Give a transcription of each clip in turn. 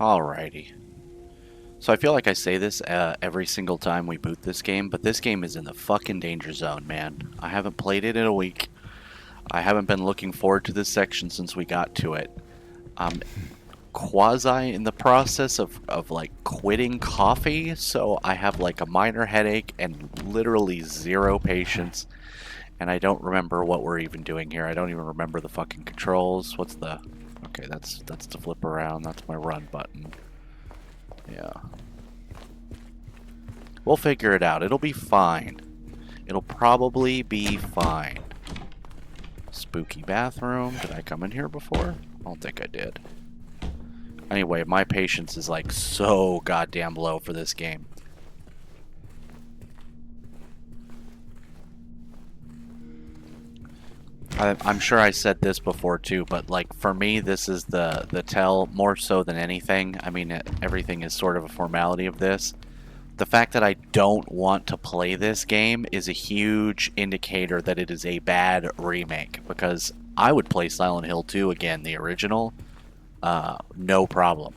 Alrighty. So I feel like I say this every single time we boot this game, but this game is in the fucking danger zone, man. I haven't played it in a week. I haven't been looking forward to this section since we got to it. I'm quasi in the process of like quitting coffee, so I have like a minor headache and literally zero patience. And I don't remember what we're even doing here. I don't even remember the fucking controls. What's the... Okay, that's to flip around. That's my run button. Yeah. We'll figure it out. It'll be fine. It'll probably be fine. Spooky bathroom. Did I come in here before? I don't think I did. Anyway, my patience is like so goddamn low for this game. I'm sure I said this before too, but like for me, this is the tell more so than anything. I mean, everything is sort of a formality of this. The fact that I don't want to play this game is a huge indicator that it is a bad remake, because I would play Silent Hill 2 again, the original, no problem.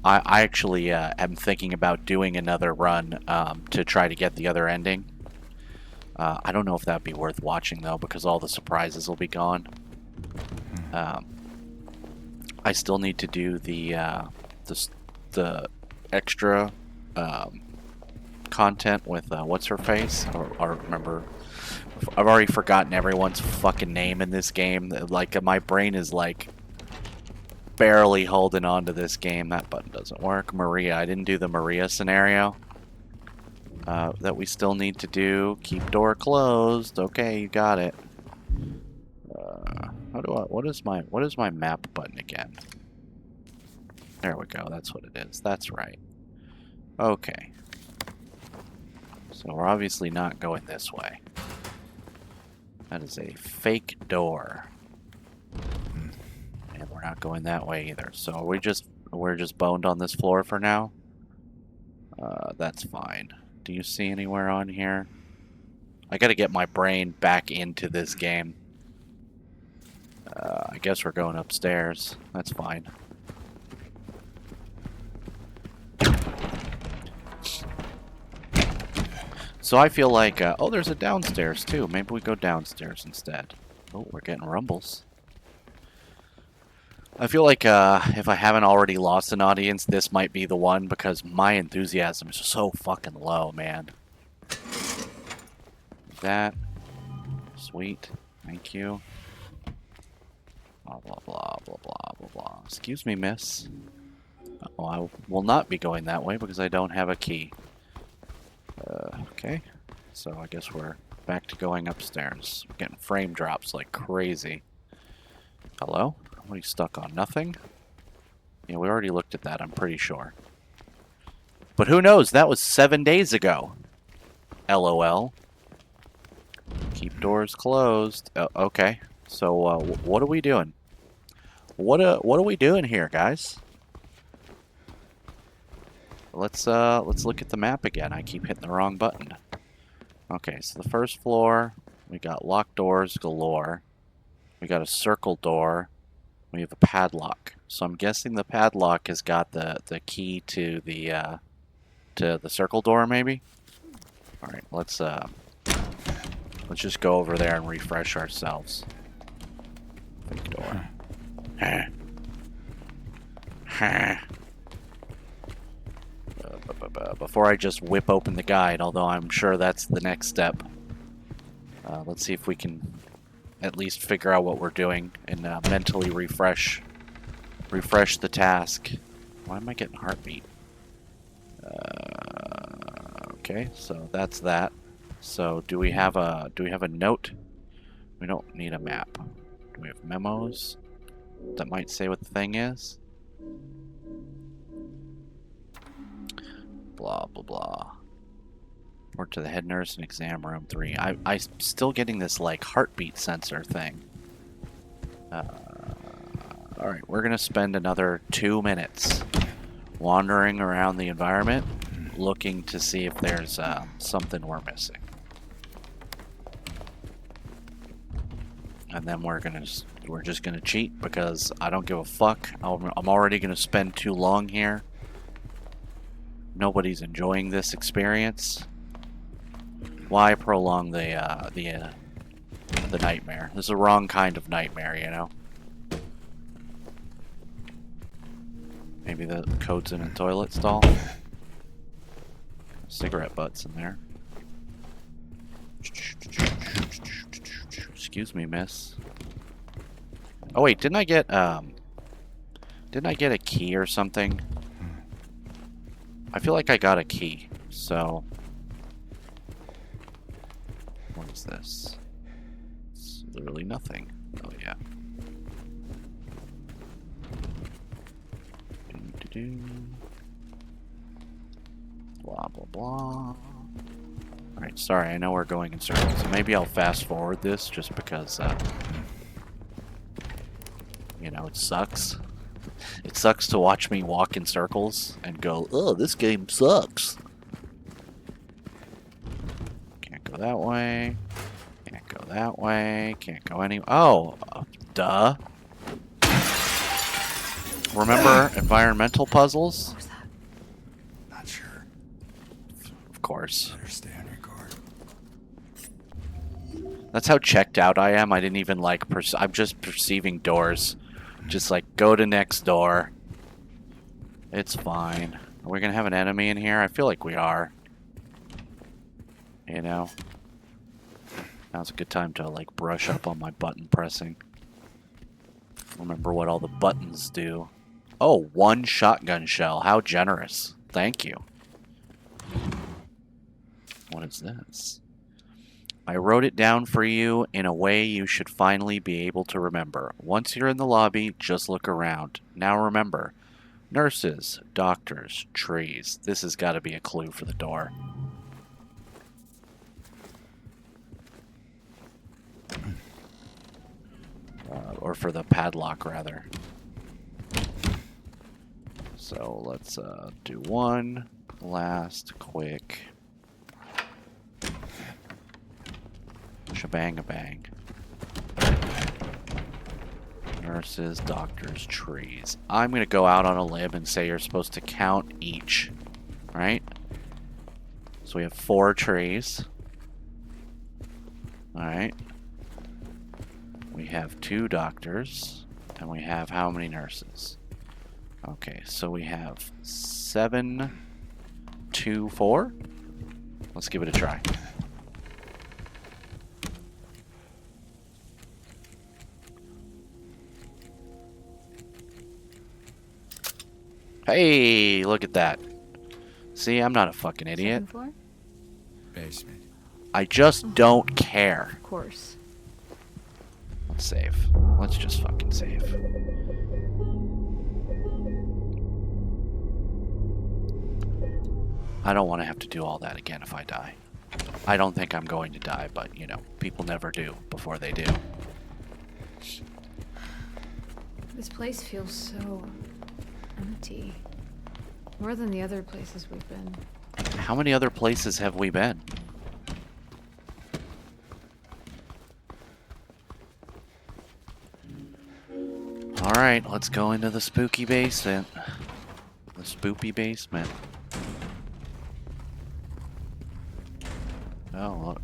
I actually am thinking about doing another run to try to get the other ending. I don't know if that'd be worth watching though, because all the surprises will be gone. I still need to do the extra content with what's her face. I don't remember. I've already forgotten everyone's fucking name in this game. Like my brain is like barely holding on to this game. That button doesn't work. Maria. I didn't do the Maria scenario. That we still need to do. Keep door closed. Okay, you got it. What is my map button again? There we go. That's what it is. That's right. Okay. So we're obviously not going this way. That is a fake door. And we're not going that way either. So we're just boned on this floor for now. That's fine. Do you see anywhere on here? I gotta get my brain back into this game. I guess we're going upstairs. That's fine. So I feel like, oh, there's a downstairs too. Maybe we go downstairs instead. Oh, we're getting rumbles. I feel like if I haven't already lost an audience, this might be the one, because my enthusiasm is so fucking low, man. That. Sweet. Thank you. Blah, blah, blah, blah, blah, blah, blah. Excuse me, miss. Oh, I will not be going that way because I don't have a key. Okay. So I guess we're back to going upstairs. We're getting frame drops like crazy. Hello? What are you stuck on? Nothing? Yeah, we already looked at that, I'm pretty sure. But who knows? That was 7 days ago. LOL. Keep doors closed. Okay. So, what are we doing? What are we doing here, guys? Let's look at the map again. I keep hitting the wrong button. Okay, so the first floor, we got locked doors galore. We got a circle door. We have a padlock. So I'm guessing the padlock has got the key to the circle door, maybe. All right, let's just go over there and refresh ourselves. Fake door. Before I just whip open the guide, although I'm sure that's the next step. Let's see if we can at least figure out what we're doing and mentally refresh the task. Why am I getting heartbeat? Okay, so that's that. So do we have a note? We don't need a map. Do we have memos that might say what the thing is? Blah blah blah. Report to the head nurse in exam room 3. I'm still getting this like heartbeat sensor thing. Alright, we're gonna spend another 2 minutes wandering around the environment. looking to see if there's something we're missing. And then we're just gonna cheat because I don't give a fuck. I'm already gonna spend too long here. Nobody's enjoying this experience. Why prolong the nightmare? This is the wrong kind of nightmare, you know? Maybe the code's in a toilet stall? Cigarette butts in there. Excuse me, miss. Oh wait, didn't I get a key or something? I feel like I got a key, so... What is this? It's literally nothing. Oh yeah. Blah blah blah. Alright, sorry, I know we're going in circles, so maybe I'll fast forward this just because, you know, it sucks. It sucks to watch me walk in circles and go, oh, this game sucks. Can't go that way. Can't go that way. Can't go any... Oh, duh. Remember environmental puzzles? What was that? Not sure. Of course. Better stay on your guard. That's how checked out I am. I didn't even like... I'm just perceiving doors. Just like, go to next door. It's fine. Are we gonna have an enemy in here? I feel like we are. You know? Now's a good time to, like, brush up on my button pressing. Remember what all the buttons do. Oh, 1 shotgun shell. How generous. Thank you. What is this? I wrote it down for you in a way you should finally be able to remember. Once you're in the lobby, just look around. Now remember, nurses, doctors, trees. This has got to be a clue for the door. Or for the padlock, rather. So let's do one last quick shebang-a-bang. Nurses, doctors, trees. I'm going to go out on a limb and say you're supposed to count each. Right? So we have 4 trees. Alright. We have 2 doctors. And we have how many nurses? Okay, so we have 7, 2, 4. Let's give it a try. Hey, look at that. See, I'm not a fucking idiot. Second floor? Basement. I just don't care. Of course. Let's save. Let's just fucking save. I don't want to have to do all that again if I die. I don't think I'm going to die, but, you know, people never do before they do. This place feels so empty. More than the other places we've been. How many other places have we been? Alright, let's go into the spooky basement. The spoopy basement. Oh, look.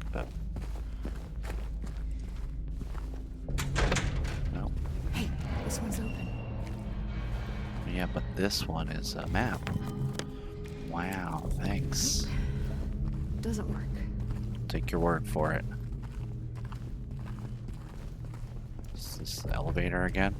No. Hey, this one's open. Yeah, but this one is a map. Wow, thanks. Doesn't work. Take your word for it. Is this the elevator again?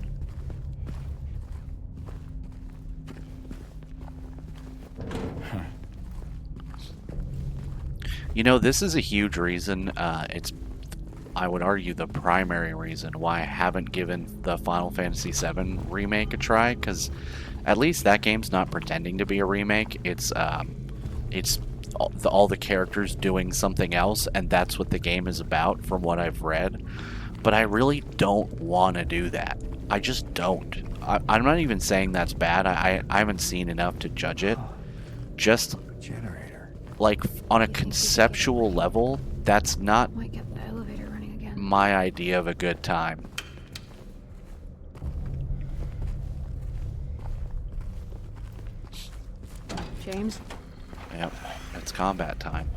You know, this is a huge reason, it's, I would argue, the primary reason why I haven't given the Final Fantasy VII remake a try, because at least that game's not pretending to be a remake. It's all the characters doing something else, and that's what the game is about, from what I've read. But I really don't want to do that. I just don't. I'm not even saying that's bad. I haven't seen enough to judge it. just Generator. like on a conceptual level, that's not Might get the elevator running again. my idea of a good time. James? Yep, it's combat time.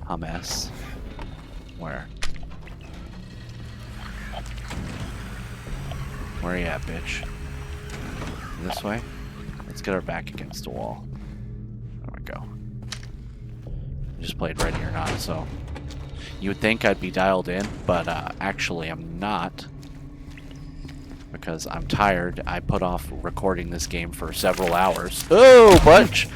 Hummus. Where? Where you at, bitch? This way? Let's get her back against the wall. There we go. I just played Ready or Not, so you would think I'd be dialed in, but actually I'm not. Because I'm tired. I put off recording this game for several hours. Oh, bunch!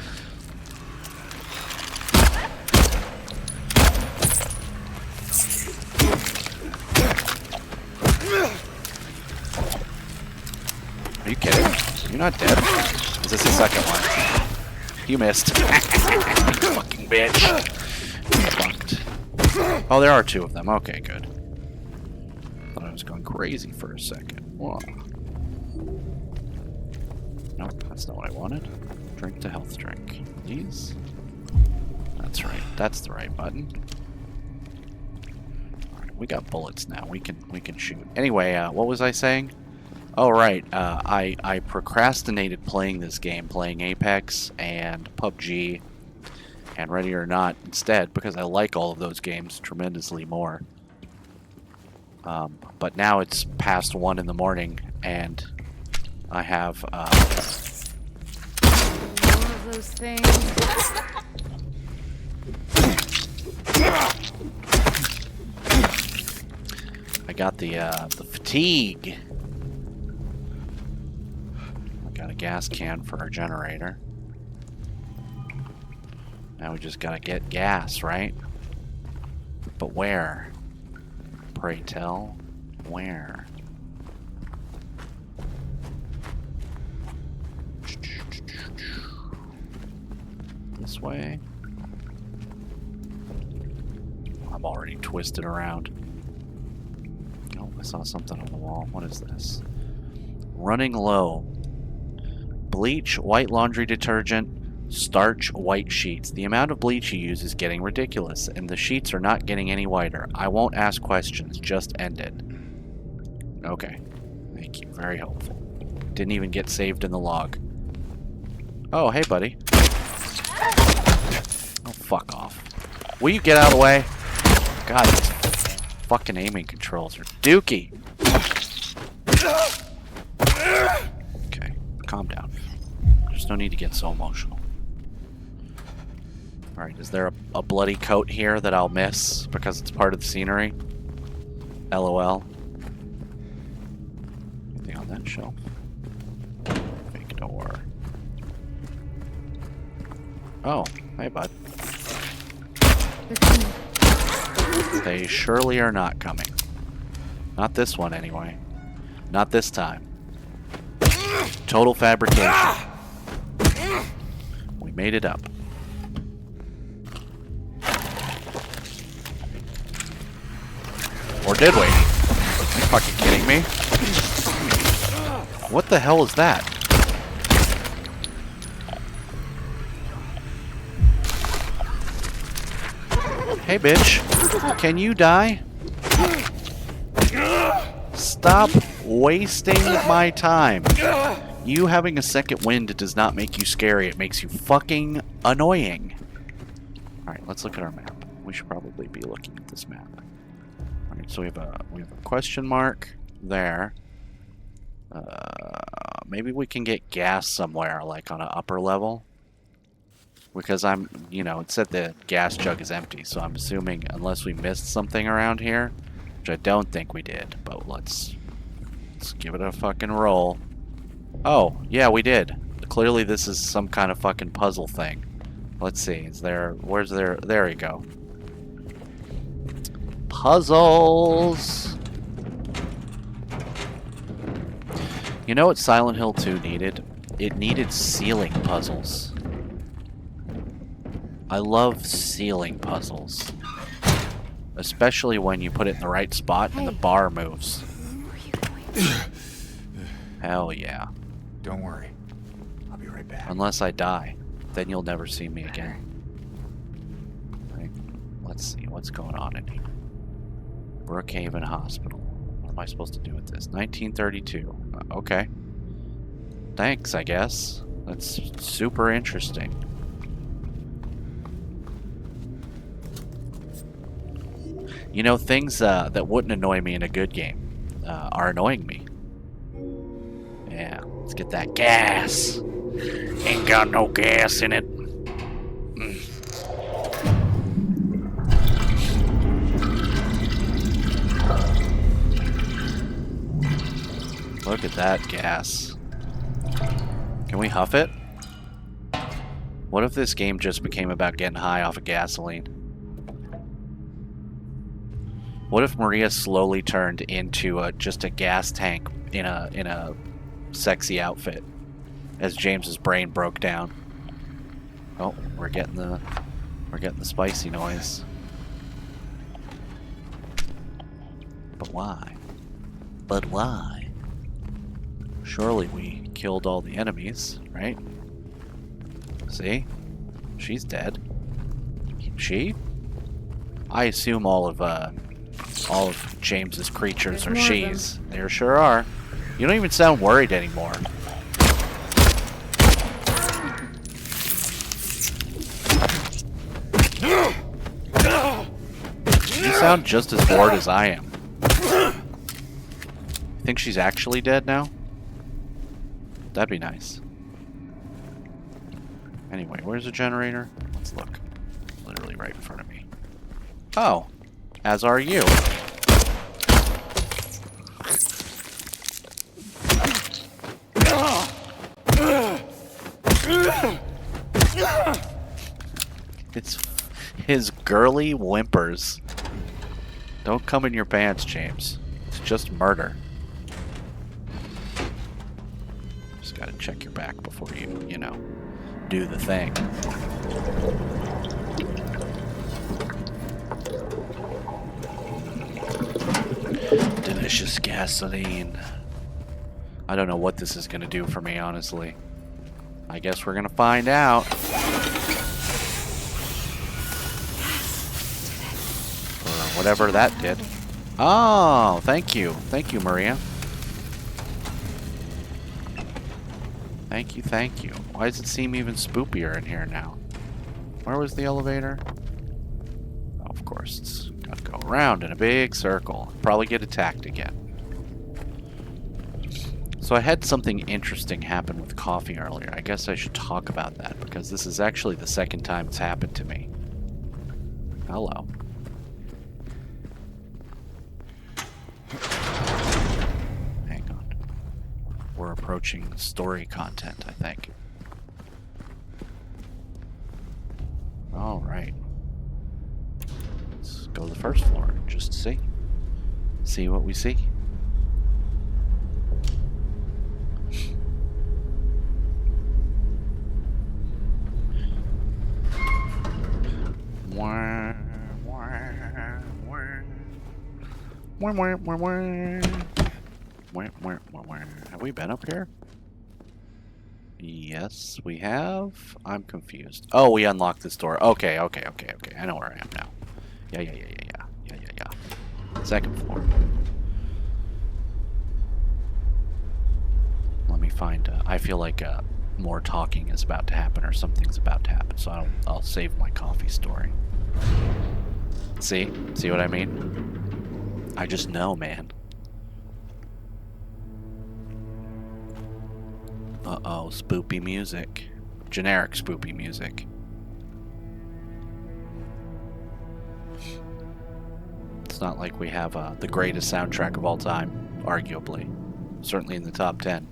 Are you kidding? You're not dead. Is this the second one? You missed. You fucking bitch. Fucked. Oh, there are two of them. Okay, good. Thought I was going crazy for a second. Whoa. Nope, that's not what I wanted. Drink the health drink. Please. That's right. That's the right button. Alright, we got bullets now. We can shoot. Anyway, what was I saying? Oh, right. I procrastinated playing this game, playing Apex and PUBG and Ready or Not instead, because I like all of those games tremendously more. But now it's past 1 in the morning, and I have, More of those things. I got the fatigue. I got a gas can for our generator. Now we just gotta get gas, right? But where? Pray tell, where? This way? I'm already twisted around. Oh, I saw something on the wall. What is this? Running low. Bleach, white laundry detergent, starch, white sheets. The amount of bleach you use is getting ridiculous, and the sheets are not getting any whiter. I won't ask questions, just end it. Okay. Thank you. Very helpful. Didn't even get saved in the log. Oh, hey, buddy. Oh, fuck off. Will you get out of the way? God, these fucking aiming controls are dookie. Okay, calm down. There's no need to get so emotional. Alright, is there a bloody coat here that I'll miss because it's part of the scenery? LOL. Anything on that shelf? Fake door. Oh, hey bud. They're coming. They surely are not coming. Not this one anyway. Not this time. Total fabrication. We made it up. Or did we? Are you fucking kidding me? What the hell is that? Hey bitch, can you die? Stop wasting my time. You having a second wind does not make you scary, it makes you fucking annoying. Alright, let's look at our map. We should probably be looking at this map. Alright, so we have a question mark there. Maybe we can get gas somewhere, like on an upper level. Because it said the gas jug is empty, so I'm assuming unless we missed something around here, which I don't think we did, but let's give it a fucking roll. Oh, yeah, we did. Clearly this is some kind of fucking puzzle thing. Let's see, there we go. Puzzles! You know what Silent Hill 2 needed? It needed ceiling puzzles. I love ceiling puzzles. Especially when you put it in the right spot and the bar moves. Where are you going? Hell yeah. Don't worry. I'll be right back. Unless I die. Then you'll never see me again. Right. Let's see what's going on in here. Brookhaven Hospital. What am I supposed to do with this? 1932. Okay. Thanks, I guess. That's super interesting. You know, things that wouldn't annoy me in a good game are annoying me. Yeah, let's get that gas. Ain't got no gas in it. Look at that gas. Can we huff it? What if this game just became about getting high off of gasoline? What if Maria slowly turned into just a gas tank in a sexy outfit as James's brain broke down? Oh, we're getting the spicy noise. But why? But why? Surely we killed all the enemies, right? See? She's dead. She? I assume all of James's creatures There's are more of she's. There sure are. You don't even sound worried anymore. You sound just as bored as I am. Think she's actually dead now? That'd be nice. Anyway, where's the generator? Let's look. Literally right in front of me. Oh, as are you. It's his girly whimpers. Don't come in your pants, James. It's just murder. Just gotta check your back before you know, do the thing. Delicious gasoline. I don't know what this is gonna do for me, honestly. I guess we're gonna find out. Or whatever that did. Oh, thank you. Thank you, Maria. Thank you, thank you. Why does it seem even spoopier in here now? Where was the elevator? Oh, of course, it's gotta go around in a big circle. Probably get attacked again. So I had something interesting happen with coffee earlier. I guess I should talk about that because this is actually the second time it's happened to me. Hello. Hang on. We're approaching story content, I think. Alright. Let's go to the first floor just to see. See what we see. Have we been up here? Yes, we have. I'm confused. Oh, we unlocked this door. Okay. I know where I am now. Yeah. Second floor. Let me find. I feel like more talking is about to happen, or something's about to happen. So I'll save my coffee story. See what I mean? I just know, man. Uh-oh, spoopy music. Generic spoopy music. It's not like we have the greatest soundtrack of all time, arguably. Certainly in the top 10.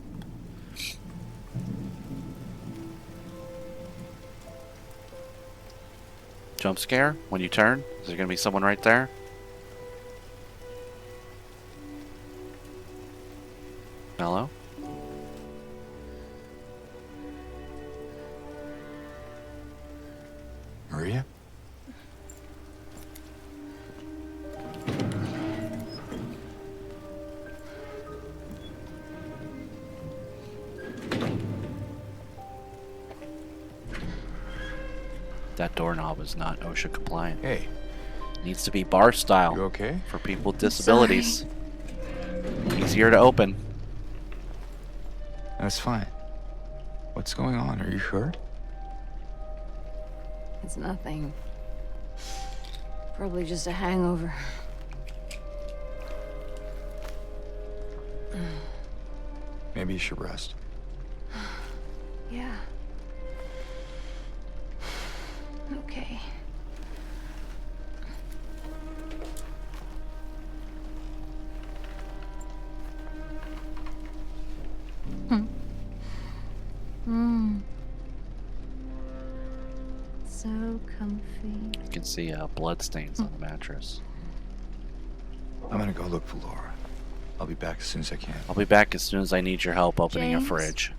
Jump scare when you turn? Is there gonna be someone right there? Hello? Maria? That doorknob is not OSHA compliant. Hey, Needs to be bar style you okay? for people with I'm disabilities. Easier to open. That's fine. What's going on? Are you sure? It's nothing. Probably just a hangover. Maybe you should rest. Yeah. Okay. Hmm. So comfy. You can see blood stains on the mattress. I'm gonna go look for Laura. I'll be back as soon as I can. I'll be back as soon as I need your help opening a James? fridge.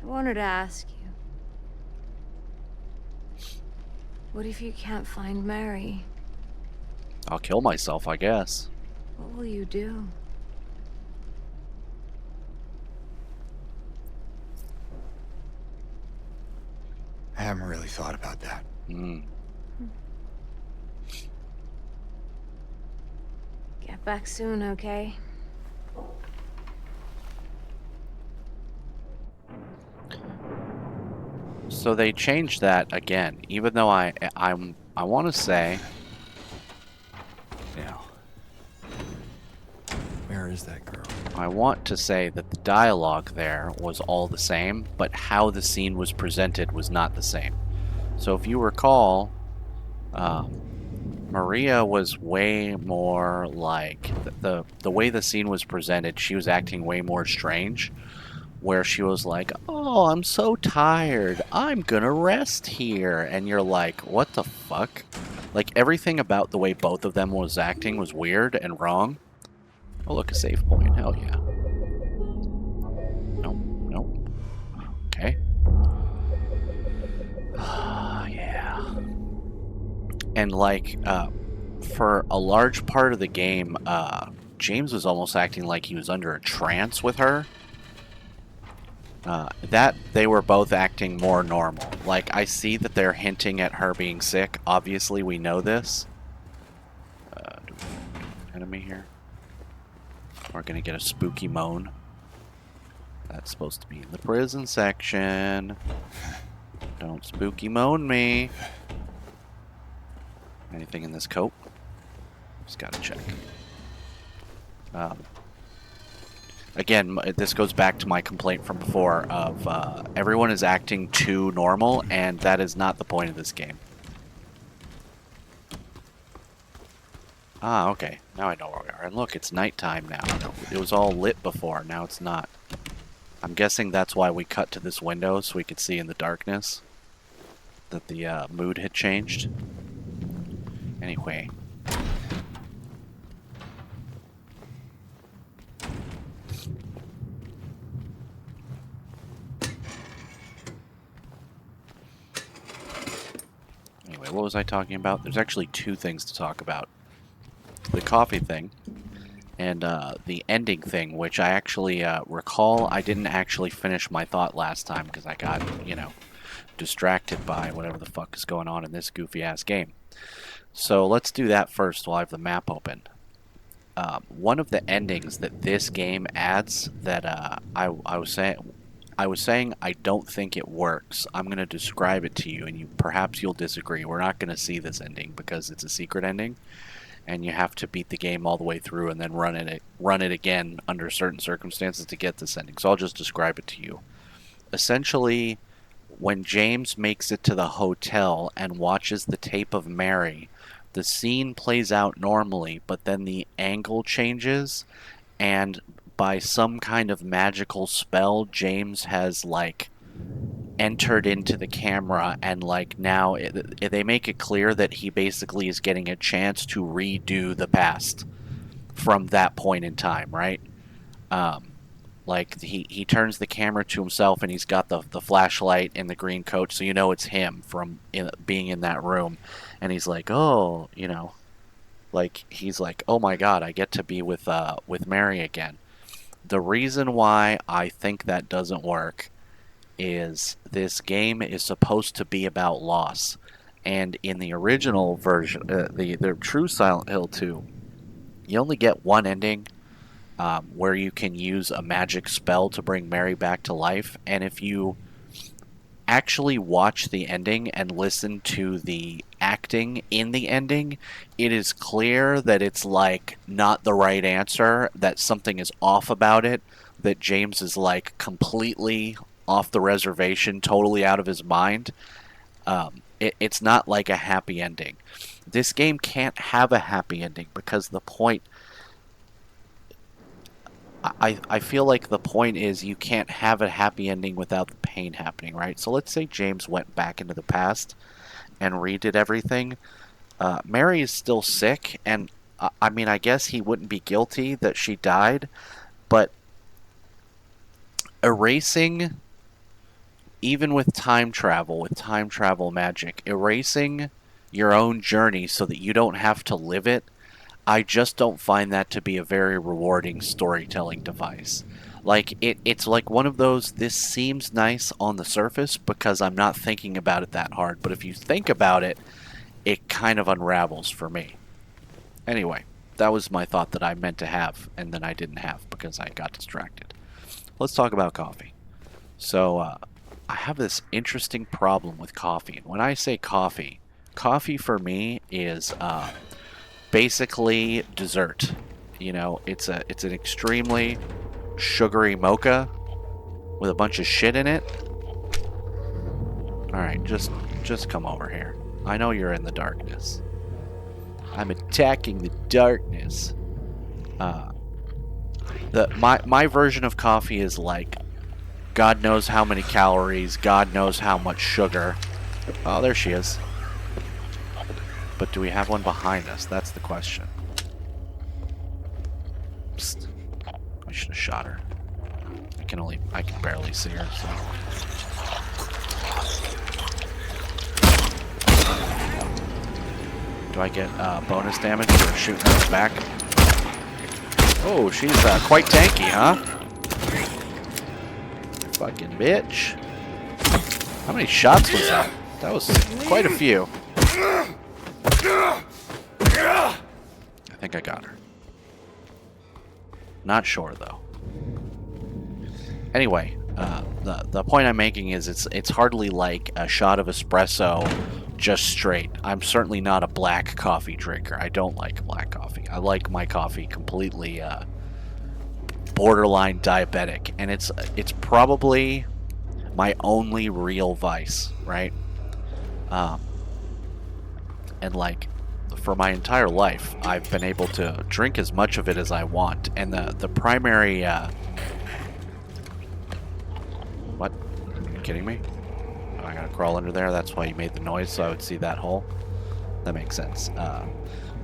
I wanted to ask you. What if you can't find Mary? I'll kill myself, I guess. What will you do? I haven't really thought about that. Get back soon, okay? So they changed that again, even though I want to say Now, where is that girl? I want to say that the dialogue there was all the same, but how the scene was presented was not the same. So if you recall, Maria was way more like the way the scene was presented. She was acting way more strange, where she was like, "Oh, I'm so tired. I'm gonna rest here," and you're like, "What the fuck?" Like everything about the way both of them was acting was weird and wrong. Oh, look, a save point. Hell yeah. Nope, nope. Okay. Yeah. And like, for a large part of the game, James was almost acting like he was under a trance with her. That they were both acting more normal. Like, I see that they're hinting at her being sick. Obviously, we know this. Do we have an enemy here? We're gonna get a spooky moan. That's supposed to be in the prison section. Don't spooky moan me. Anything in this coat? Just gotta check. Again, this goes back to my complaint from before of everyone is acting too normal, and that is not the point of this game. Ah, okay. Now I know where we are. And look, it's nighttime now. It was all lit before. Now it's not. I'm guessing that's why we cut to this window, so we could see in the darkness that the mood had changed. Anyway. Anyway, what was I talking about? There's actually two things to talk about. The coffee thing and the ending thing, which I actually recall I didn't actually finish my thought last time because I got, distracted by whatever the fuck is going on in this goofy-ass game. So let's do that first while I have the map open. One of the endings that this game adds that I was saying I don't think it works. I'm going to describe it to you, and perhaps you'll disagree. We're not going to see this ending because it's a secret ending, and you have to beat the game all the way through and then run it again under certain circumstances to get this ending. So I'll just describe it to you. Essentially, when James makes it to the hotel and watches the tape of Mary, the scene plays out normally, but then the angle changes, and by some kind of magical spell, James has, entered into the camera, and, now they make it clear that he basically is getting a chance to redo the past from that point in time, right? He turns the camera to himself, and he's got the flashlight in the green coat, so you know it's him from being in that room. And he's like, oh, he's like, oh my god, I get to be with Mary again. the reason why I think that doesn't work is this game is supposed to be about loss. And in the original version, the true Silent Hill 2, you only get one ending where you can use a magic spell to bring Mary back to life. And if you actually watch the ending and listen to the acting in the ending, it is clear that it's like not the right answer, that something is off about it, that James is like completely off the reservation, totally out of his mind. It's not like a happy ending. This game can't have a happy ending because the point. I feel like the point is you can't have a happy ending without the pain happening, right? So let's say James went back into the past and redid everything. Mary is still sick, and I mean, I guess he wouldn't be guilty that she died, but erasing, even with time travel magic, erasing your own journey so that you don't have to live it, I just don't find that to be a very rewarding storytelling device. Like, it's like one of those, this seems nice on the surface because I'm not thinking about it that hard, but if you think about it, it kind of unravels for me. Anyway, that was my thought that I meant to have, and then I didn't have because I got distracted. Let's talk about coffee. So, I have this interesting problem with coffee. And when I say coffee, coffee for me is basically dessert. You know, it's an extremely sugary mocha with a bunch of shit in it. All right, just come over here. I know you're in the darkness. I'm attacking the darkness. My version of coffee is like, God knows how many calories, God knows how much sugar. Oh, there she is. But do we have one behind us? That's the question. Psst. I should have shot her. I can barely see her, so. Do I get bonus damage for shooting her in the back? Oh, she's quite tanky, huh? Fucking bitch. How many shots was that? That was quite a few. I think I got her. Not sure though. Anyway, the point I'm making is it's hardly like a shot of espresso just straight. I'm certainly not a black coffee drinker. I don't like black coffee. I like my coffee completely borderline diabetic, and it's probably my only real vice, right? And like, for my entire life, I've been able to drink as much of it as I want. And the primary... What? Are you kidding me? Oh, I gotta crawl under there? That's why you made the noise, so I would see that hole? That makes sense.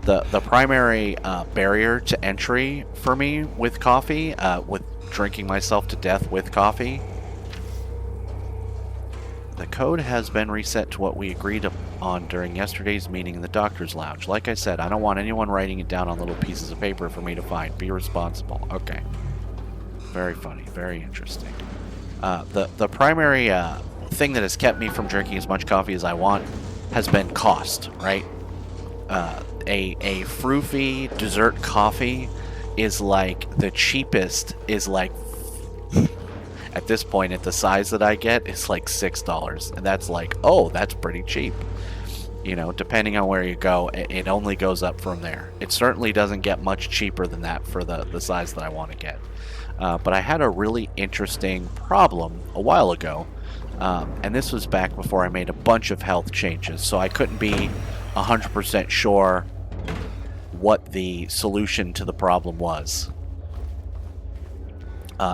The primary barrier to entry for me with coffee, with drinking myself to death with coffee... The code has been reset to what we agreed on during yesterday's meeting in the doctor's lounge. Like I said, I don't want anyone writing it down on little pieces of paper for me to find. Be responsible. Okay. Very funny. Very interesting. The primary thing that has kept me from drinking as much coffee as I want has been cost, right? A froofy dessert coffee is like the cheapest is like... At this point, at the size that I get, it's like $6. And that's like, oh, that's pretty cheap. You know, depending on where you go, it only goes up from there. It certainly doesn't get much cheaper than that for the size that I want to get. But I had a really interesting problem a while ago. And this was back before I made a bunch of health changes. So I couldn't be 100% sure what the solution to the problem was.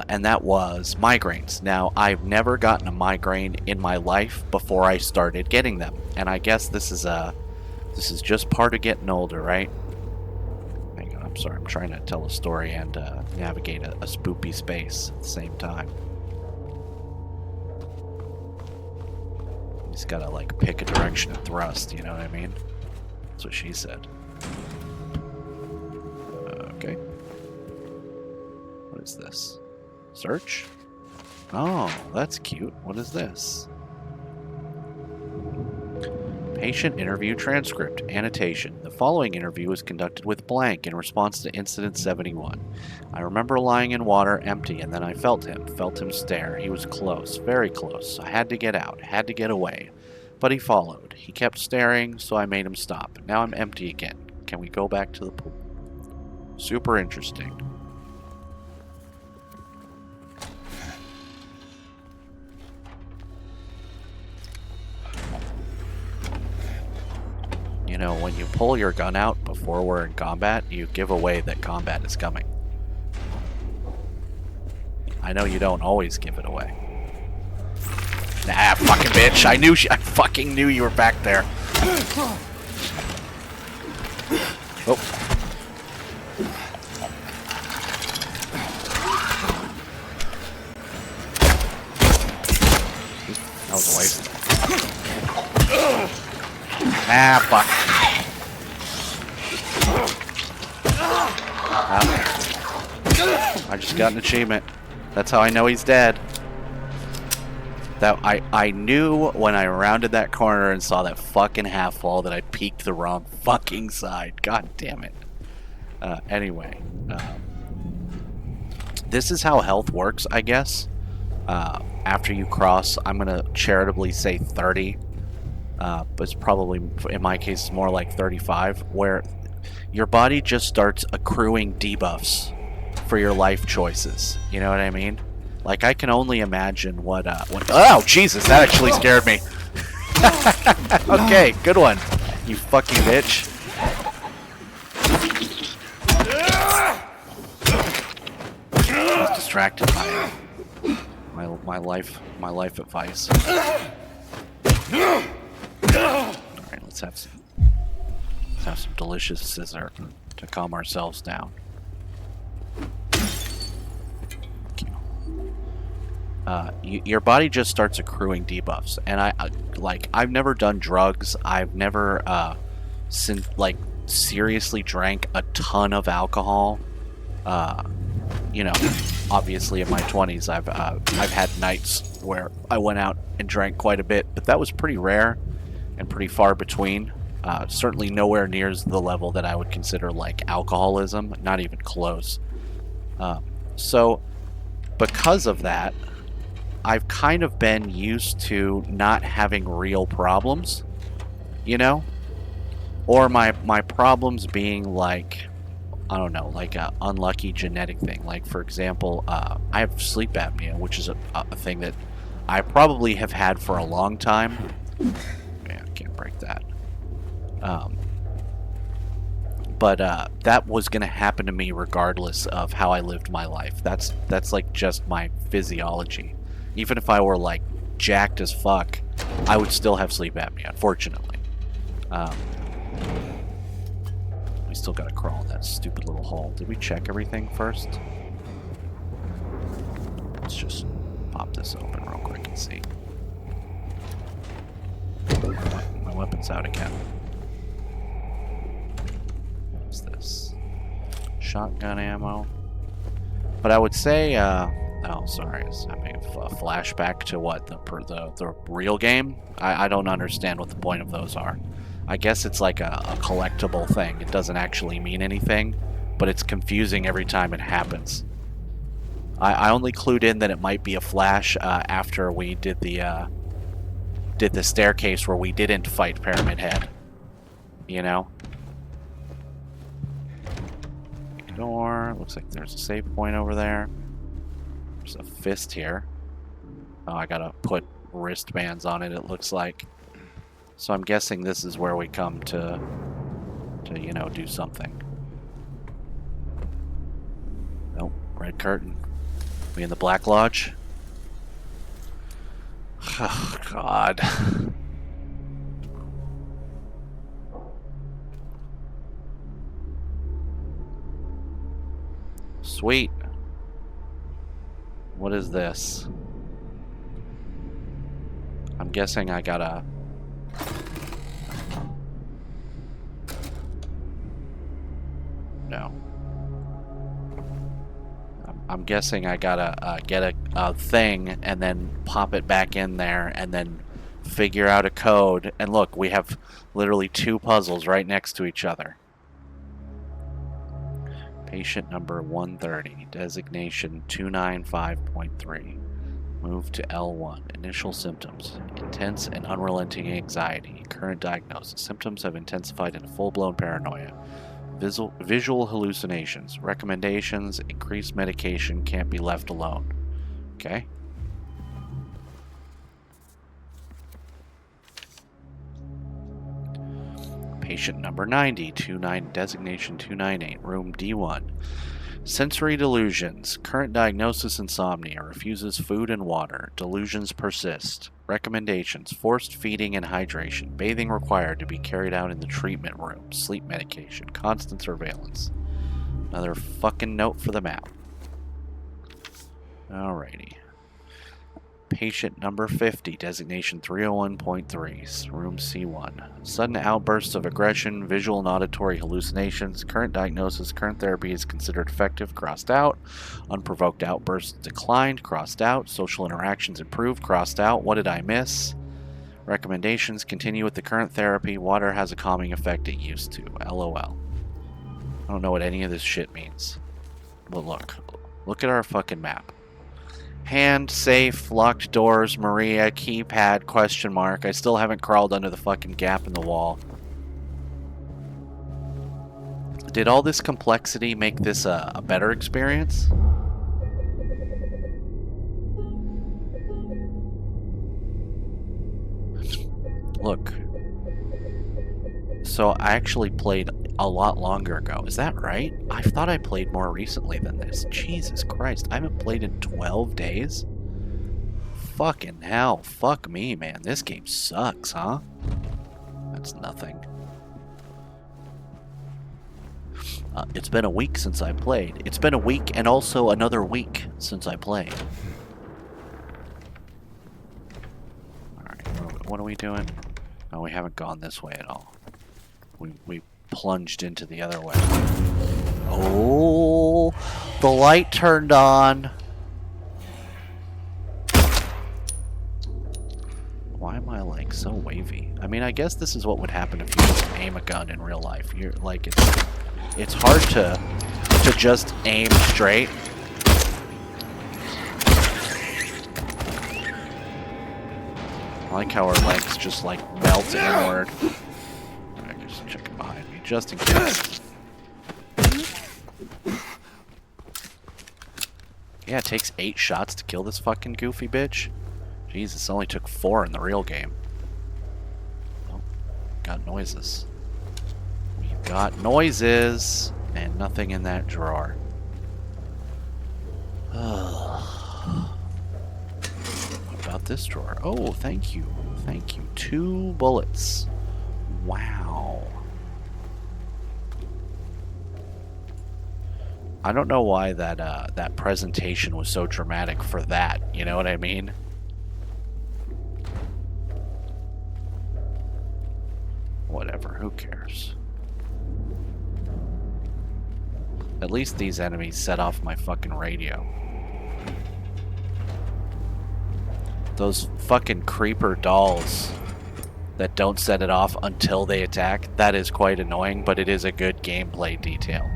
And that was migraines. Now, I've never gotten a migraine in my life before I started getting them, and I guess this is just part of getting older, right? Hang on, I'm sorry, I'm trying to tell a story and navigate a spoopy space at the same time. Just gotta like pick a direction and thrust, you know what I mean? That's what she said. Okay. is this? Search? Oh, that's cute. What is this? Patient interview transcript. Annotation. The following interview was conducted with blank in response to incident 71. I remember lying in water, empty, and then I felt him stare. He was close, very close. I had to get out, had to get away. But he followed. He kept staring, so I made him stop. Now I'm empty again. Can we go back to the pool? Super interesting. You know, when you pull your gun out before we're in combat, you give away that combat is coming. I know you don't always give it away. Nah, fucking bitch. I fucking knew you were back there. Oh. That was a waste. Ah, fuck. I just got an achievement. That's how I know he's dead. That I knew when I rounded that corner and saw that fucking half wall that I peeked the wrong fucking side. God damn it. Anyway, this is how health works, I guess. After you cross, I'm gonna charitably say 30. But it's probably, in my case, it's more like 35, where your body just starts accruing debuffs for your life choices. You know what I mean? Like, I can only imagine what oh, Jesus, that actually scared me. Okay, good one, you fucking bitch. I was distracted by my life advice. Alright, let's have some delicious scissor to calm ourselves down. Your body just starts accruing debuffs, and I've never done drugs. I've never seriously drank a ton of alcohol. You know, obviously in my 20s, I've had nights where I went out and drank quite a bit, but that was pretty rare and pretty far between. Certainly nowhere near the level that I would consider like alcoholism, not even close. So because of that, I've kind of been used to not having real problems, you know? Or my problems being like, I don't know, like a unlucky genetic thing. Like, for example, I have sleep apnea, which is a thing that I probably have had for a long time. Yeah, I can't break that. But that was going to happen to me regardless of how I lived my life. That's like just my physiology. Even if I were like jacked as fuck, I would still have sleep apnea, unfortunately. We still gotta crawl in that stupid little hole. Did we check everything first? Let's just pop this open real quick and see. My weapon's out again. What's this? Shotgun ammo. But I would say, oh, sorry, it's having a flashback to what, the real game? I don't understand what the point of those are. I guess it's like a collectible thing. It doesn't actually mean anything, but it's confusing every time it happens. I only clued in that it might be a flash after we did the staircase where we didn't fight Pyramid Head. You know? Door. Looks like there's a save point over there. There's a fist here. Oh, I gotta put wristbands on it, it looks like. So I'm guessing this is where we come to you know, do something. Nope, red curtain. We in the Black Lodge? Oh, God. Sweet. What is this? I'm guessing I gotta... No. I'm guessing I gotta get a thing and then pop it back in there and then figure out a code. And look, we have literally 2 puzzles right next to each other. Patient number 130, designation 295.3. Move to L1. Initial symptoms: intense and unrelenting anxiety. Current diagnosis: symptoms have intensified into full-blown paranoia. Visual hallucinations. Recommendations: increased medication, can't be left alone. Okay. Patient number 90, designation 298, room D1. Sensory delusions. Current diagnosis: insomnia. Refuses food and water. Delusions persist. Recommendations: forced feeding and hydration. Bathing required to be carried out in the treatment room. Sleep medication. Constant surveillance. Another fucking note for the map. Alrighty. Patient number 50, designation 301.3, room C1. Sudden outbursts of aggression, visual and auditory hallucinations. Current diagnosis: current therapy is considered effective, crossed out. Unprovoked outbursts declined, crossed out. Social interactions improved, crossed out. What did I miss? Recommendations: continue with the current therapy. Water has a calming effect it used to. LOL. I don't know what any of this shit means. But look at our fucking map. Hand, safe, locked doors, Maria, keypad, question mark. I still haven't crawled under the fucking gap in the wall. Did all this complexity make this a better experience? Look. So I actually played a lot longer ago. Is that right? I thought I played more recently than this. Jesus Christ. I haven't played in 12 days? Fucking hell. Fuck me, man. This game sucks, huh? That's nothing. It's been a week since I played. It's been a week and also another week since I played. Alright, what are we doing? Oh, we haven't gone this way at all. We plunged into the other way. Oh, the light turned on. Why am I like so wavy? I mean, I guess this is what would happen if you just aim a gun in real life. You're like, it's hard to just aim straight. I like how our legs just like melt inward. Just check it behind me, just in case. Yeah, it takes 8 shots to kill this fucking goofy bitch. Jesus, it only took 4 in the real game. Oh, got noises. We've got noises, and nothing in that drawer. What about this drawer? Oh, thank you. Thank you. 2 bullets. Wow. I don't know why that presentation was so dramatic for that. You know what I mean? Whatever. Who cares? At least these enemies set off my fucking radio. Those fucking creeper dolls that don't set it off until they attack, that is quite annoying, but it is a good gameplay detail.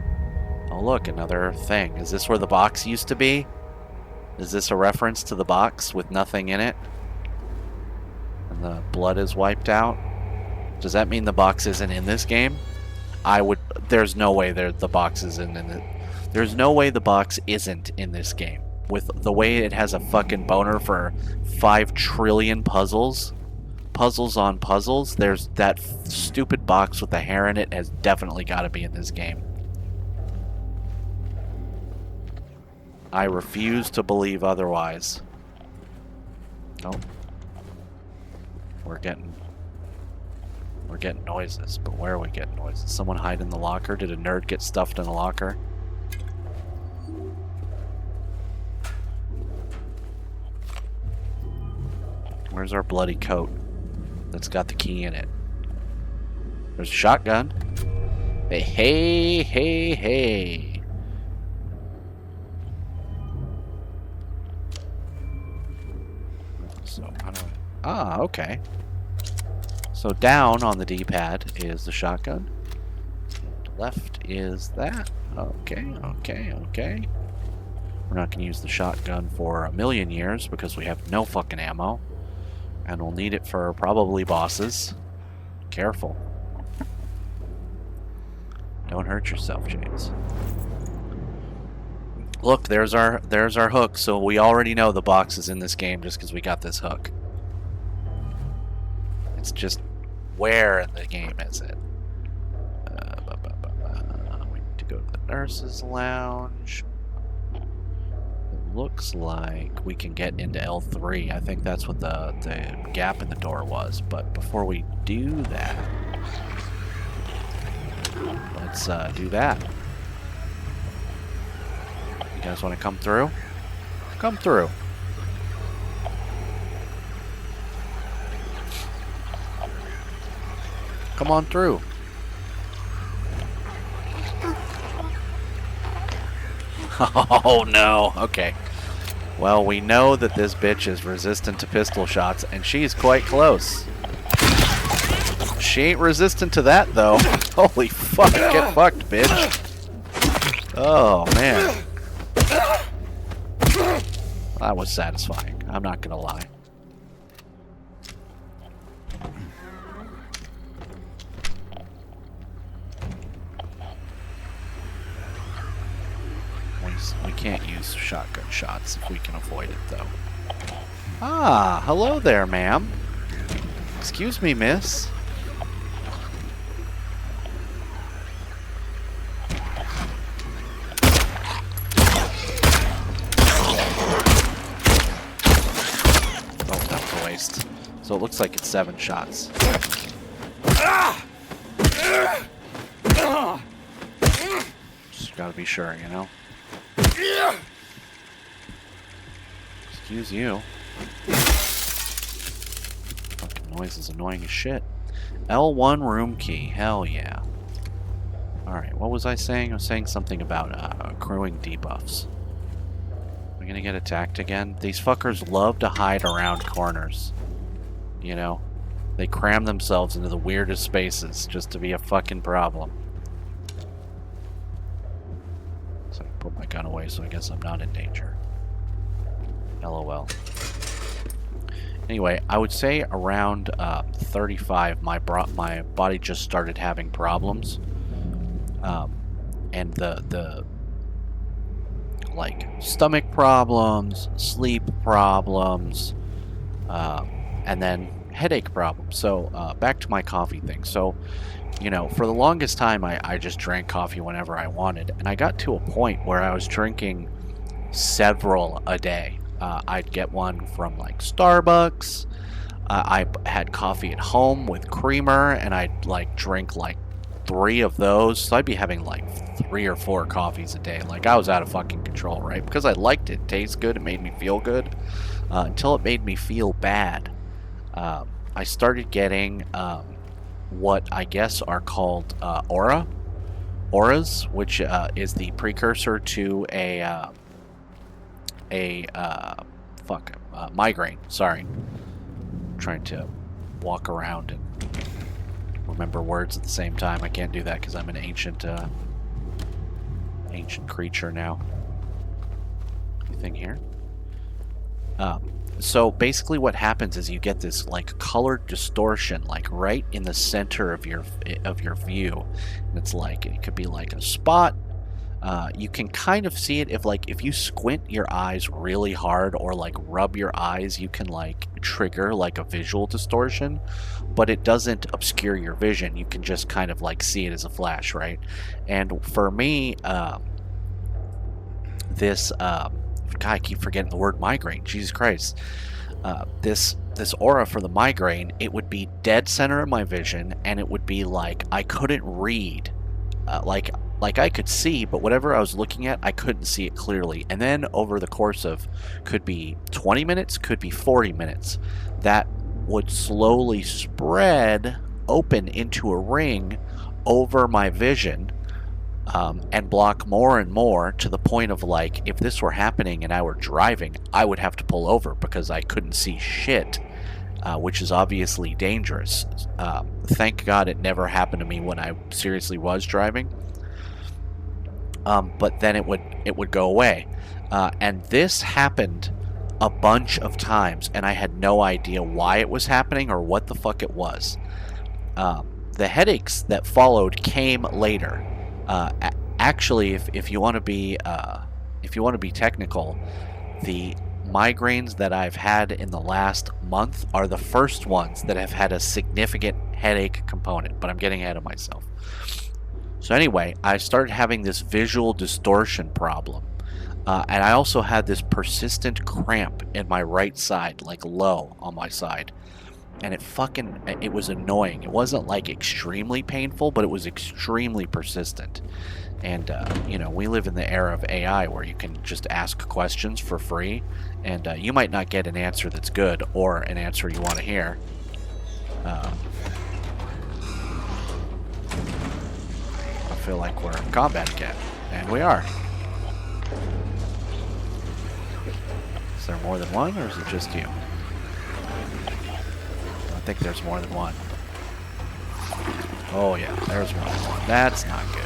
Oh look, another thing. Is this where the box used to be? Is this a reference to the box with nothing in it? And the blood is wiped out? Does that mean the box isn't in this game? There's no way the box isn't in it. There's no way the box isn't in this game. With the way it has a fucking boner for 5 trillion puzzles. Puzzles on puzzles. There's that stupid box with the hair in it has definitely got to be in this game. I refuse to believe otherwise. Oh. We're getting noises, but where are we getting noises? Someone hide in the locker? Did a nerd get stuffed in the locker? Where's our bloody coat that's got the key in it? There's a shotgun. Hey, hey, hey, hey. So how do I... Ah, okay. So down on the D-pad is the shotgun. Left is that. Okay, okay, okay. We're not going to use the shotgun for a million years because we have no fucking ammo. And we'll need it for probably bosses. Careful. Don't hurt yourself, James. Look, there's our hook, so we already know the box is in this game just because we got this hook. It's just where in the game is it? We need to go to the nurse's lounge. It looks like we can get into L3. I think that's what the gap in the door was. But before we do that, let's do that. You guys want to come through? Come through. Come on through. Oh no. Okay. Well, we know that this bitch is resistant to pistol shots, and she's quite close. She ain't resistant to that, though. Holy fuck. Get fucked, bitch. Oh, man. That was satisfying. I'm not gonna lie. We can't use shotgun shots if we can avoid it, though. Ah, hello there, ma'am. Excuse me, miss. Oh, that was a waste. So it looks like it's 7 shots. Just gotta be sure, you know? Excuse you. Fucking noise is annoying as shit. L1 room key. Hell yeah. Alright, what was I saying? I was saying something about accruing debuffs. We're gonna get attacked again? These fuckers love to hide around corners. You know? They cram themselves into the weirdest spaces just to be a fucking problem. So I put my gun away, so I guess I'm not in danger. LOL. Anyway, I would say around 35, my body just started having problems, and the like stomach problems, sleep problems, and then headache problems. So back to my coffee thing. So, you know, for the longest time, I just drank coffee whenever I wanted, and I got to a point where I was drinking several a day. I'd get one from like Starbucks. I had coffee at home with creamer, and I'd like drink like 3 of those. So I'd be having like 3 or 4 coffees a day. Like I was out of fucking control, right? Because I liked it. It tastes good. It made me feel good. Until it made me feel bad. I started getting what I guess are called auras, which is the precursor to a migraine. Sorry. I'm trying to walk around and remember words at the same time. I can't do that because I'm an ancient creature now. Anything here? So basically what happens is you get this like colored distortion like right in the center of your view. And it's like, it could be like a spot. You can kind of see it if you squint your eyes really hard or like rub your eyes, you can like trigger like a visual distortion, but it doesn't obscure your vision. You can just kind of like see it as a flash, right? And for me, this God, I keep forgetting the word migraine. Jesus Christ. This aura for the migraine, it would be dead center of my vision, and it would be like I couldn't read. Like I could see, but whatever I was looking at, I couldn't see it clearly. And then over the course of, could be 20 minutes, could be 40 minutes, that would slowly spread open into a ring over my vision. and block more and more to the point of like, if this were happening and I were driving, I would have to pull over because I couldn't see shit, which is obviously dangerous. Thank God it never happened to me when I seriously was driving. But then it would go away, and this happened a bunch of times, and I had no idea why it was happening or what the fuck it was. The headaches that followed came later. Actually, if you want to be technical, the migraines that I've had in the last month are the first ones that have had a significant headache component. But I'm getting ahead of myself. So anyway, I started having this visual distortion problem, and I also had this persistent cramp in my right side, like low on my side. And it was annoying. It wasn't like extremely painful, but it was extremely persistent. And, we live in the era of AI where you can just ask questions for free, and you might not get an answer that's good or an answer you want to hear. I feel like we're in combat again, and we are. Is there more than one, or is it just you? I think there's more than one. Oh yeah, there's more than one. That's not good.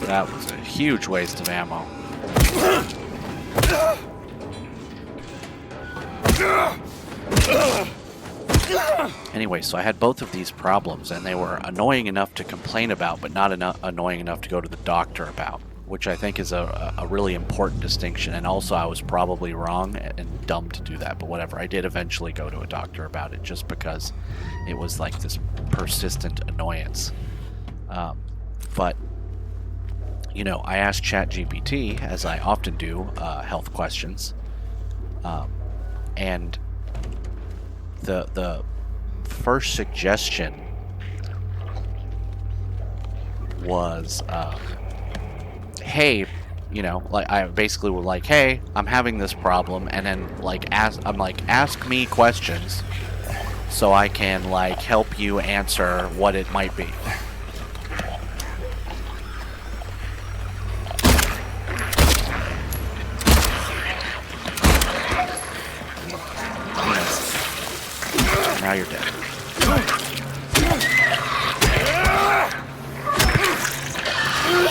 That was a huge waste of ammo. Anyway, so I had both of these problems, and they were annoying enough to complain about, but not annoying enough to go to the doctor about, which I think is a really important distinction. And also, I was probably wrong and dumb to do that, but whatever. I did eventually go to a doctor about it, just because it was like this persistent annoyance. But I asked ChatGPT, as I often do, health questions, and the first suggestion was, hey, like I basically was like, hey, I'm having this problem, and then ask me questions so I can help you answer what it might be. Now you're dead.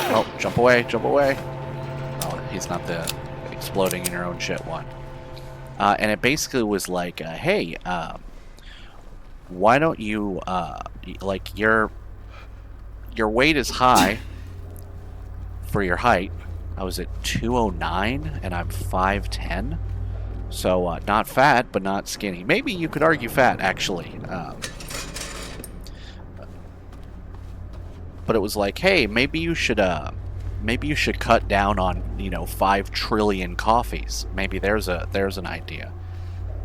Oh, jump away, jump away. Oh, he's not the exploding in your own shit one. And it basically was like, hey, why don't you, your weight is high for your height. I was at 209 and I'm 5'10". So, not fat, but not skinny. Maybe you could argue fat, actually. But it was like, hey, maybe you should cut down on, 5 trillion coffees. Maybe there's an idea.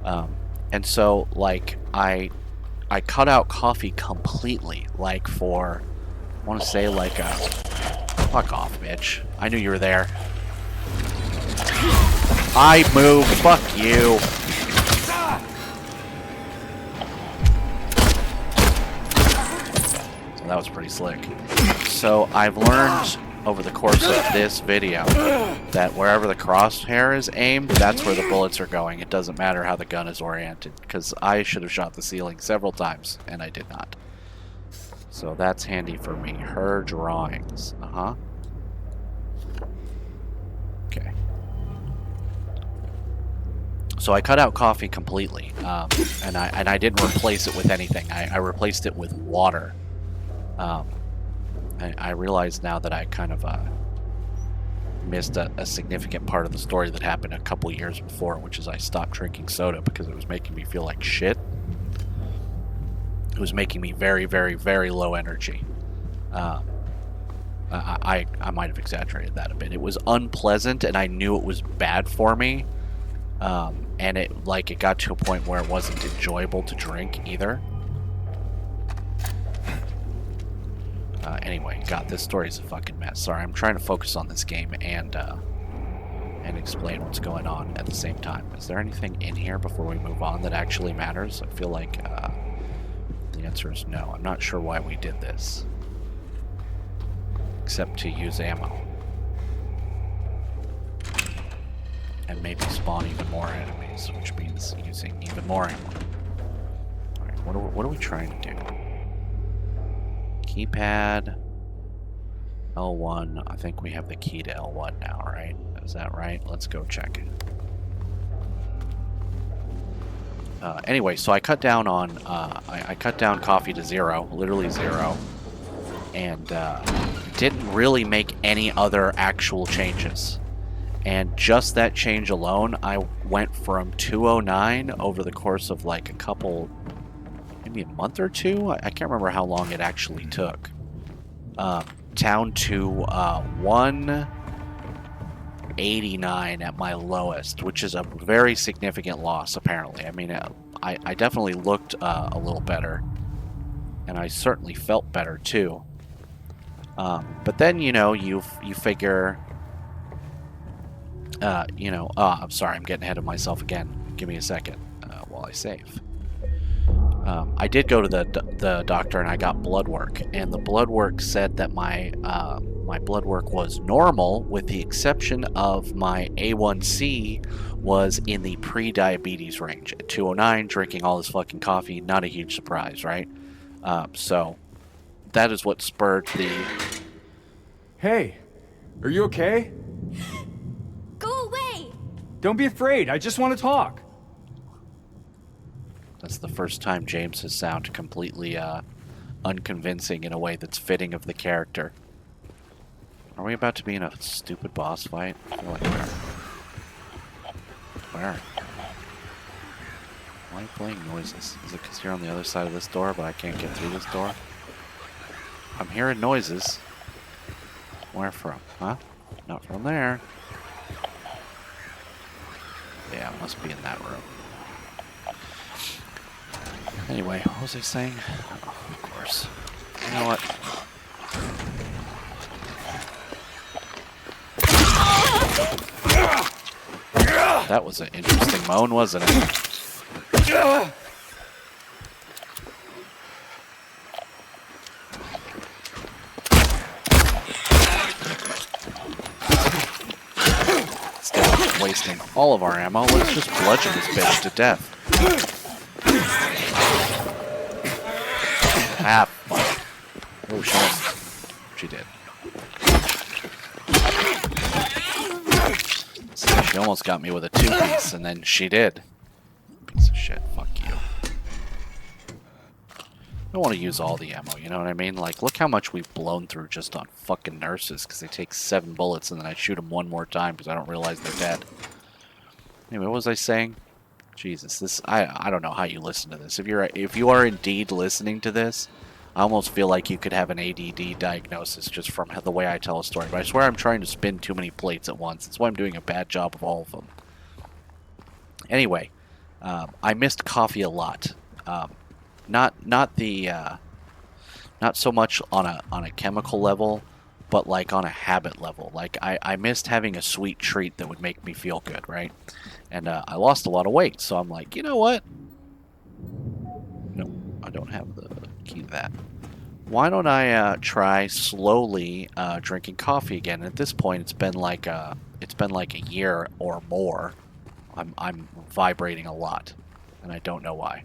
And so, I cut out coffee completely, for, I want to say, fuck off, bitch. I knew you were there. I move, fuck you. So that was pretty slick. So I've learned over the course of this video that wherever the crosshair is aimed, that's where the bullets are going. It doesn't matter how the gun is oriented, because I should have shot the ceiling several times, and I did not. So that's handy for me. Her drawings. Uh-huh. Okay. So I cut out coffee completely, and I didn't replace it with anything. I replaced it with water. I realize now that I kind of missed a significant part of the story that happened a couple years before, which is I stopped drinking soda because it was making me feel like shit. It was making me very, very, very low energy. I might have exaggerated that a bit. It was unpleasant, and I knew it was bad for me. And it got to a point where it wasn't enjoyable to drink either. Anyway, God, this story's a fucking mess. Sorry, I'm trying to focus on this game and explain what's going on at the same time. Is there anything in here before we move on that actually matters? I feel like the answer is no. I'm not sure why we did this. Except to use ammo. And maybe spawn even more enemies, which means using even more ammo. Alright, what are we trying to do? Keypad. L1. I think we have the key to L1 now, right? Is that right? Let's go check it. Anyway, so I cut down on I cut down coffee to 0, literally 0, and didn't really make any other actual changes. And just that change alone, I went from 209 over the course of like a couple, maybe a month or two. I can't remember how long it actually took. Down to 189 at my lowest, which is a very significant loss, apparently. I mean, I definitely looked a little better, and I certainly felt better too. But then, you know, you figure, I'm sorry, I'm getting ahead of myself again. Give me a second while I save. I did go to the doctor and I got blood work, and the blood work said that my blood work was normal, with the exception of my A1C was in the pre-diabetes range at 209. Drinking all this fucking coffee, not a huge surprise, right? So that is what spurred the. Hey, are you okay? Go away! Don't be afraid. I just want to talk. That's the first time James has sounded completely unconvincing in a way that's fitting of the character. Are we about to be in a stupid boss fight? I feel like we are. Where? Why are you playing noises? Is it because you're on the other side of this door, but I can't get through this door? I'm hearing noises. Where from? Huh? Not from there. Yeah, it must be in that room. Anyway, what was I saying? Oh, of course. You know what? That was an interesting moan, wasn't it? Instead of wasting all of our ammo, let's just bludgeon this bitch to death. Ah, fuck. Oh, she did. She almost got me with a 2-piece, and then she did. Piece of shit. Fuck you. I don't want to use all the ammo, you know what I mean? Like, look how much we've blown through just on fucking nurses, because they take 7 bullets, and then I shoot them one more time because I don't realize they're dead. Anyway, what was I saying? Jesus, this I don't know how you listen to this. If you are indeed listening to this, I almost feel like you could have an ADD diagnosis just from the way I tell a story. But I swear I'm trying to spin too many plates at once. That's why I'm doing a bad job of all of them. Anyway, I missed coffee a lot. Not so much on a chemical level, but like on a habit level. Like I missed having a sweet treat that would make me feel good, right? And I lost a lot of weight, so I'm like, you know what? No, I don't have the key to that. Why don't I try slowly drinking coffee again? At this point, it's been like a year or more. I'm vibrating a lot, and I don't know why.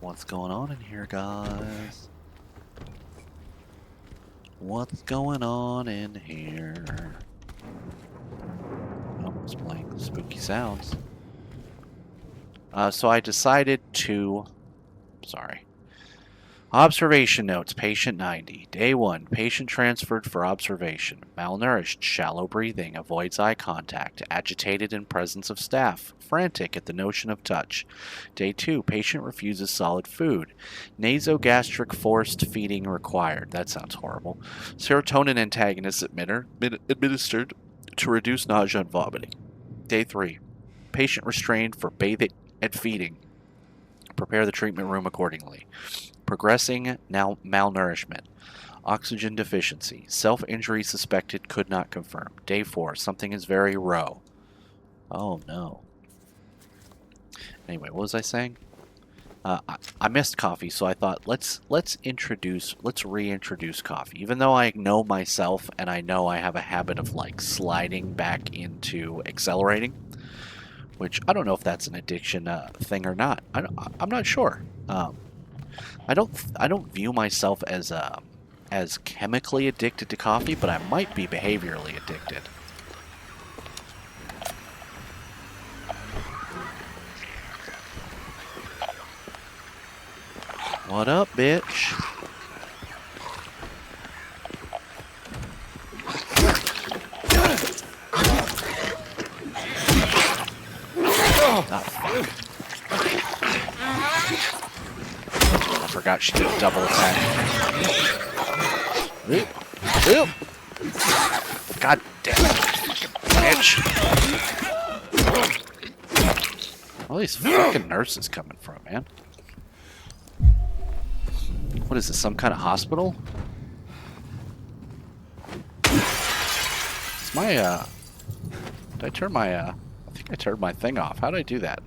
What's going on in here, guys? What's going on in here? Oh, it's playing spooky sounds. So I decided to... Sorry. Observation notes, patient 90. Day 1, patient transferred for observation. Malnourished, shallow breathing, avoids eye contact, agitated in presence of staff, frantic at the notion of touch. Day 2, patient refuses solid food. Nasogastric forced feeding required. That sounds horrible. Serotonin antagonists administered to reduce nausea and vomiting. Day 3. Patient restrained for bathing and feeding. Prepare the treatment room accordingly. Progressing now malnourishment. Oxygen deficiency. Self-injury suspected, could not confirm. Day 4. Something is very low. Oh no. Anyway, what was I saying? I missed coffee, so I thought let's reintroduce coffee. Even though I know myself and I know I have a habit of like sliding back into accelerating, which I don't know if that's an addiction thing or not. I'm not sure. I don't view myself as chemically addicted to coffee, but I might be behaviorally addicted. What up, bitch? Oh, fuck. I forgot she did a double attack. Oop. Oop. God damn it. Bitch. All these fucking nurses coming from, man. What is this, some kind of hospital? Is my, did I turn my, I think I turned my thing off. How did I do that?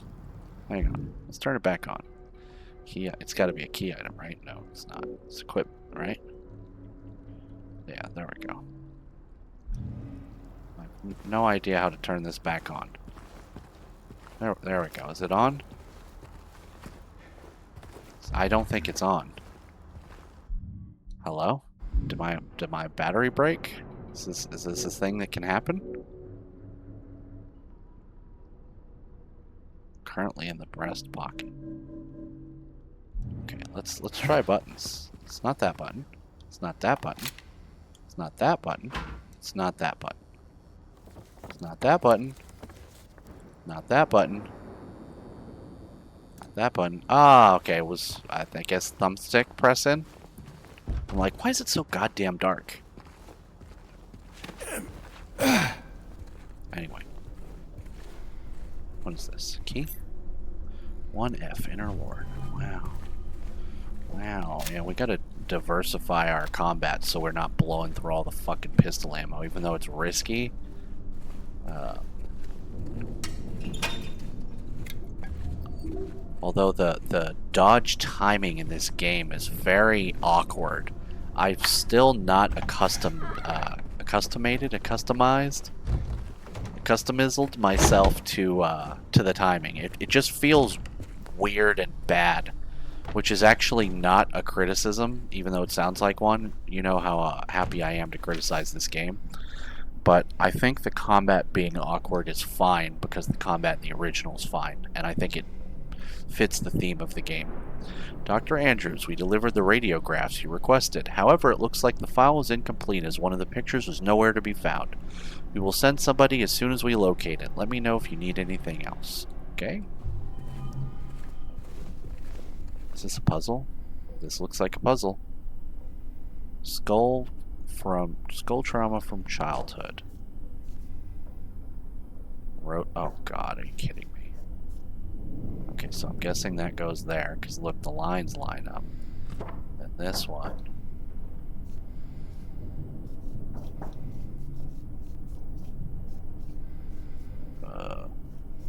Hang on. Let's turn it back on. Key, it's got to be a key item, right? No, it's not. It's equipment, right? Yeah, there we go. I have no idea how to turn this back on. There we go. Is it on? I don't think it's on. Hello? Did my battery break? Is this a thing that can happen? Currently in the breast pocket. Okay, let's try buttons. It's not that button. It's not that button. It's not that button. It's not that button. It's not that button. Not that button. Not that button. Ah, okay. It was, I guess, thumbstick press in. I'm like, why is it so goddamn dark? Anyway. What is this? Key? 1F, inner ward. Wow. Wow. Yeah, we gotta diversify our combat so we're not blowing through all the fucking pistol ammo, even though it's risky. Although the dodge timing in this game is very awkward. I've still not customized myself to the timing. It just feels weird and bad, which is actually not a criticism, even though it sounds like one. You know how happy I am to criticize this game. But I think the combat being awkward is fine because the combat in the original is fine, and I think it fits the theme of the game. Dr. Andrews, we delivered the radiographs you requested. However, it looks like the file is incomplete as one of the pictures was nowhere to be found. We will send somebody as soon as we locate it. Let me know if you need anything else. Okay? Is this a puzzle? This looks like a puzzle. Skull trauma from childhood. Oh god, are you kidding me? Okay, so I'm guessing that goes there, because look, the lines line up. And this one.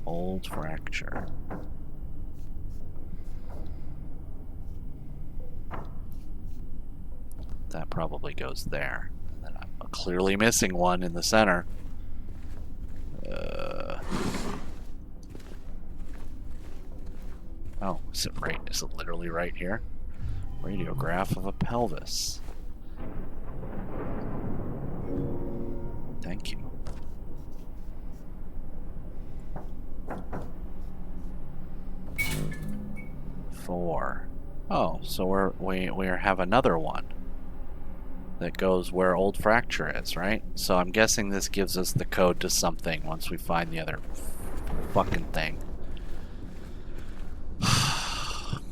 Old fracture. That probably goes there. And then I'm clearly missing one in the center. Oh, is it right? Is it literally right here? Radiograph of a pelvis. Thank you. Four. Oh, so we have another one that goes where old fracture is, right? So I'm guessing this gives us the code to something once we find the other fucking thing.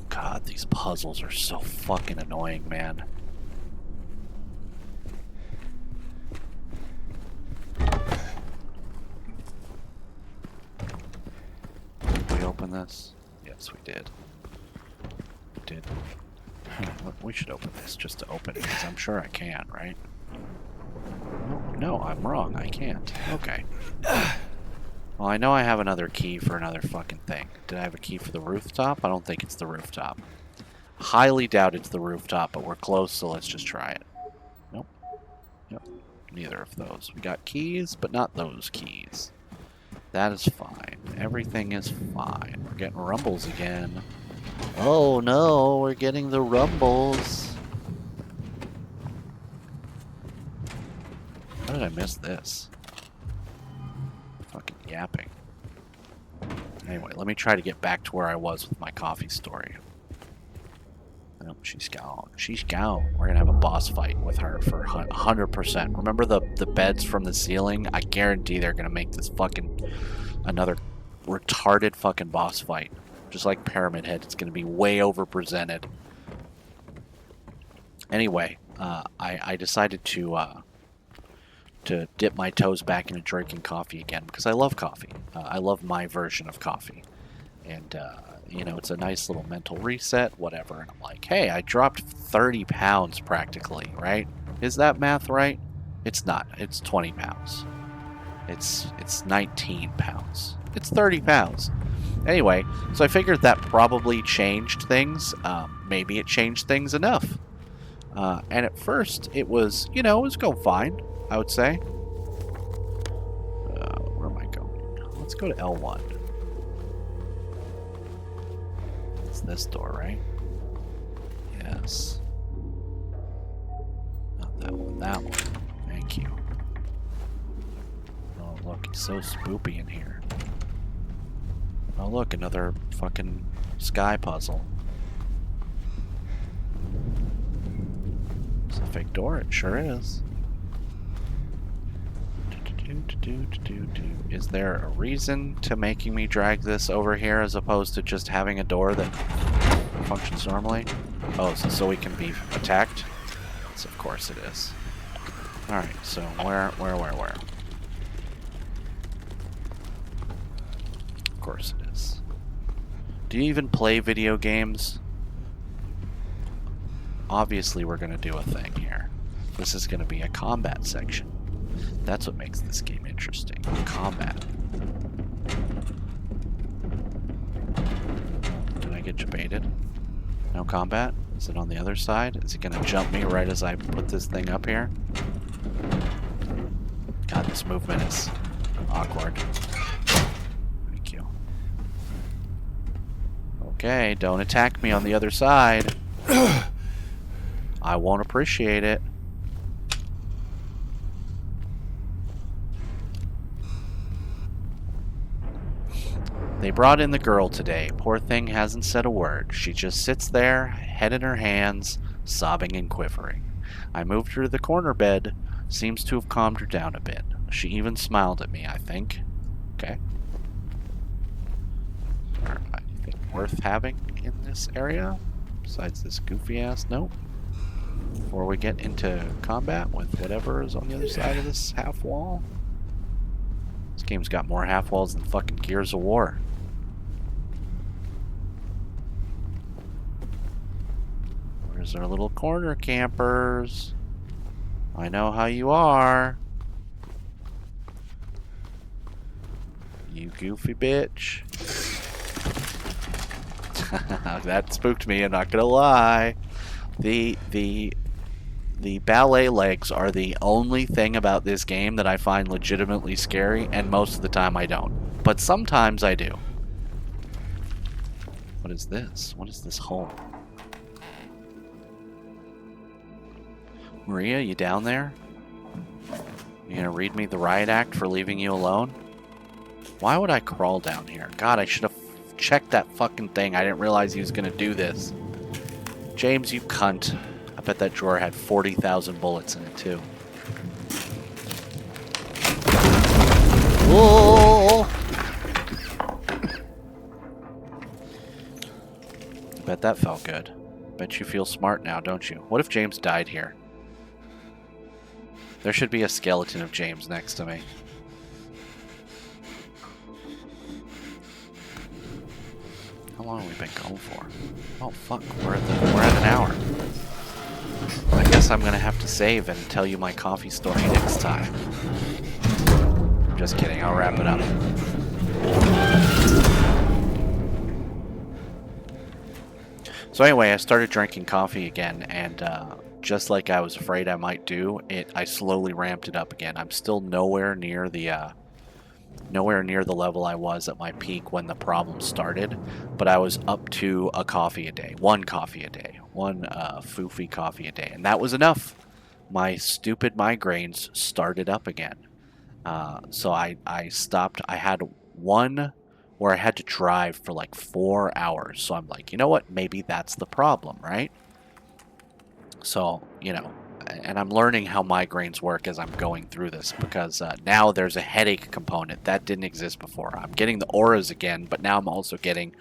God, these puzzles are so fucking annoying, man. open this? Yes, we did. We did. We should open this just to open it, because I'm sure I can, right? No, I'm wrong. I can't. Okay. Well, I know I have another key for another fucking thing. Did I have a key for the rooftop? I don't think it's the rooftop. Highly doubt it's the rooftop, but we're close, so let's just try it. Nope. Yep. Neither of those. We got keys, but not those keys. That is fine. Everything is fine. We're getting rumbles again. Oh no, we're getting the rumbles. How did I miss this? Fucking yapping. Anyway, let me try to get back to where I was with my coffee story. Oh, she's gone. She's gone. We're gonna have a boss fight with her for 100%. Remember the beds from the ceiling? I guarantee they're gonna make this fucking another retarded fucking boss fight. Just like Pyramid Head, it's gonna be way overpresented. Anyway, I decided to dip my toes back into drinking coffee again because I love coffee. I love my version of coffee, and you know, it's a nice little mental reset, whatever. And I'm like, hey, I dropped 30 pounds practically, right? Is that math right? It's not. It's 20 pounds. It's 19 pounds. It's 30 pounds. Anyway, so I figured that probably changed things. Maybe it changed things enough. And at first, it was, you know, it was going fine, I would say. Where am I going? Let's go to L1. It's this door, right? Yes. Not that one, that one. Thank you. Oh, look, it's so spoopy in here. Oh, look, another fucking sky puzzle. It's a fake door, it sure is. Is there a reason to making me drag this over here as opposed to just having a door that functions normally? Oh, so we can be attacked? Yes, of course it is. Alright, so where? Of course it is. Do you even play video games? Obviously we're gonna do a thing here. This is gonna be a combat section. That's what makes this game interesting. Combat. Did I get jebaited? No combat? Is it on the other side? Is it gonna jump me right as I put this thing up here? God, this movement is awkward. Thank you. Okay, don't attack me on the other side. I won't appreciate it. They brought in the girl today. Poor thing hasn't said a word. She just sits there, head in her hands, sobbing and quivering. I moved her to the corner bed. Seems to have calmed her down a bit. She even smiled at me, I think. Okay. Anything worth having in this area? Besides this goofy-ass note? Before we get into combat with whatever is on the other side of this half wall? This game's got more half walls than fucking Gears of War. Where's our little corner campers? I know how you are. You goofy bitch. That spooked me, I'm not gonna lie. The ballet legs are the only thing about this game that I find legitimately scary, and most of the time I don't. But sometimes I do. What is this? What is this hole? Maria, you down there? You gonna read me the riot act for leaving you alone? Why would I crawl down here? God, I should have checked that fucking thing. I didn't realize he was gonna do this. James, you cunt. I bet that drawer had 40,000 bullets in it, too. Whoa! Bet that felt good. Bet you feel smart now, don't you? What if James died here? There should be a skeleton of James next to me. How long have we been going for? Oh fuck, we're at an hour. I guess I'm gonna have to save and tell you my coffee story next time. Just kidding, I'll wrap it up. So anyway, I started drinking coffee again, and just like I was afraid I might do, I slowly ramped it up again. I'm still nowhere near the level I was at my peak when the problem started, but I was up to a coffee a day, one foofy coffee a day, and that was enough. My stupid migraines started up again. So I stopped. I had one where I had to drive for like 4 hours. So I'm like, you know what? Maybe that's the problem, right? So, you know, and I'm learning how migraines work as I'm going through this, because now there's a headache component that didn't exist before. I'm getting the auras again, but now I'm also getting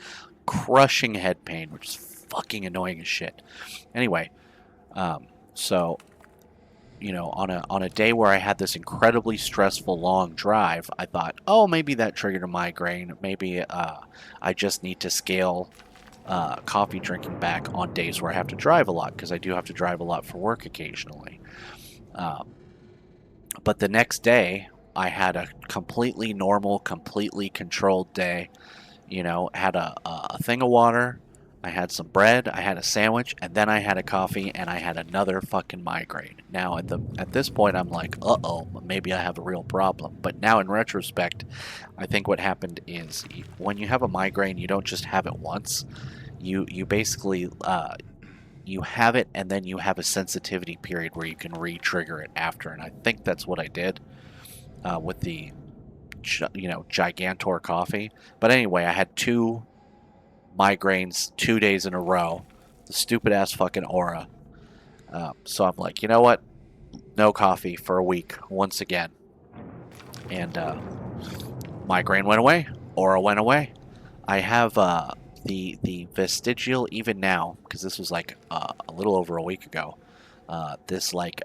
crushing head pain, which is fucking annoying as shit. Anyway, so, you know, on a day where I had this incredibly stressful long drive, I thought, oh, maybe that triggered a migraine. Maybe I just need to scale coffee drinking back on days where I have to drive a lot, because I do have to drive a lot for work occasionally. But the next day, I had a completely normal, completely controlled day. You know, had a thing of water, I had some bread, I had a sandwich, and then I had a coffee, and I had another fucking migraine. Now, at this point, I'm like, uh-oh, maybe I have a real problem. But now, in retrospect, I think what happened is, when you have a migraine, you don't just have it once. You basically, you have it, and then you have a sensitivity period where you can re-trigger it after. And I think that's what I did with the, you know, Gigantor coffee. But anyway, I had 2 migraines 2 days in a row, the stupid ass fucking aura. So I'm like, you know what, no coffee for a week once again, and migraine went away, aura went away. I have the vestigial, even now, because this was like a little over a week ago, this like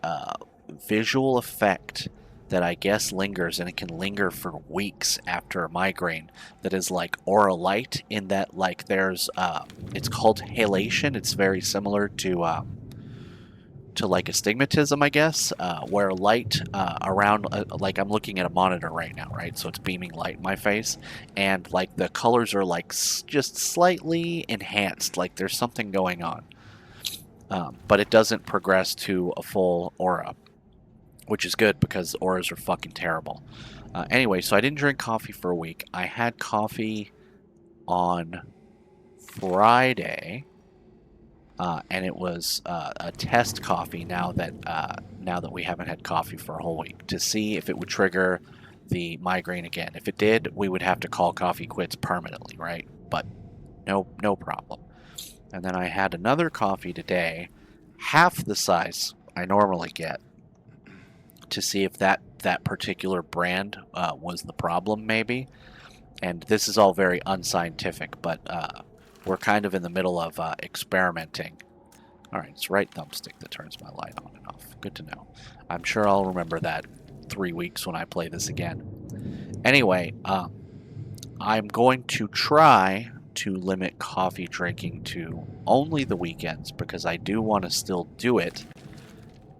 visual effect that I guess lingers, and it can linger for weeks after a migraine, that is like aura light, in that like there's it's called halation. It's very similar to like astigmatism, I guess, where light around, like I'm looking at a monitor right now, right? So it's beaming light in my face, and like the colors are like just slightly enhanced, like there's something going on, but it doesn't progress to a full aura, which is good because auras are fucking terrible. Anyway, so I didn't drink coffee for a week. I had coffee on Friday, and it was a test coffee now that we haven't had coffee for a whole week, to see if it would trigger the migraine again. If it did, we would have to call coffee quits permanently, right? But no problem. And then I had another coffee today, half the size I normally get, to see if that particular brand was the problem, maybe. And this is all very unscientific, but we're kind of in the middle of experimenting. Alright, it's right thumbstick that turns my light on and off. Good to know. I'm sure I'll remember that 3 weeks when I play this again. Anyway, I'm going to try to limit coffee drinking to only the weekends, because I do want to still do it,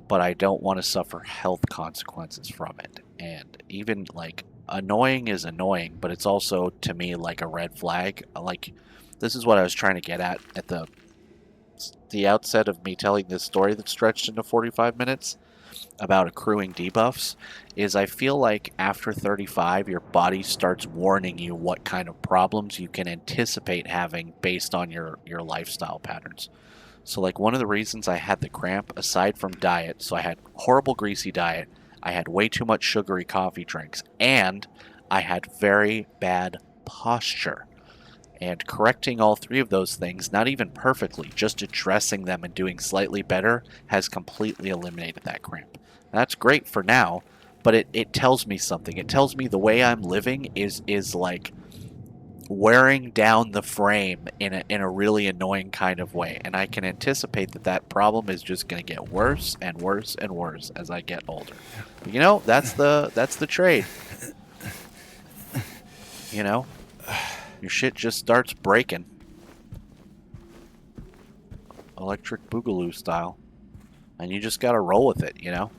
but I don't want to suffer health consequences from it. And even, like, annoying is annoying, but it's also, to me, like a red flag. Like, this is what I was trying to get at the outset of me telling this story that stretched into 45 minutes about accruing debuffs, is I feel like after 35, your body starts warning you what kind of problems you can anticipate having based on your lifestyle patterns. So, like, one of the reasons I had the cramp, aside from diet, so I had horrible greasy diet, I had way too much sugary coffee drinks, and I had very bad posture. And correcting all 3 of those things, not even perfectly, just addressing them and doing slightly better, has completely eliminated that cramp. That's great for now, but it tells me something. It tells me the way I'm living is like wearing down the frame in a really annoying kind of way, and I can anticipate that problem is just going to get worse and worse and worse as I get older. But, you know, that's the trade. You know, your shit just starts breaking. Electric Boogaloo style. And you just gotta roll with it, you know?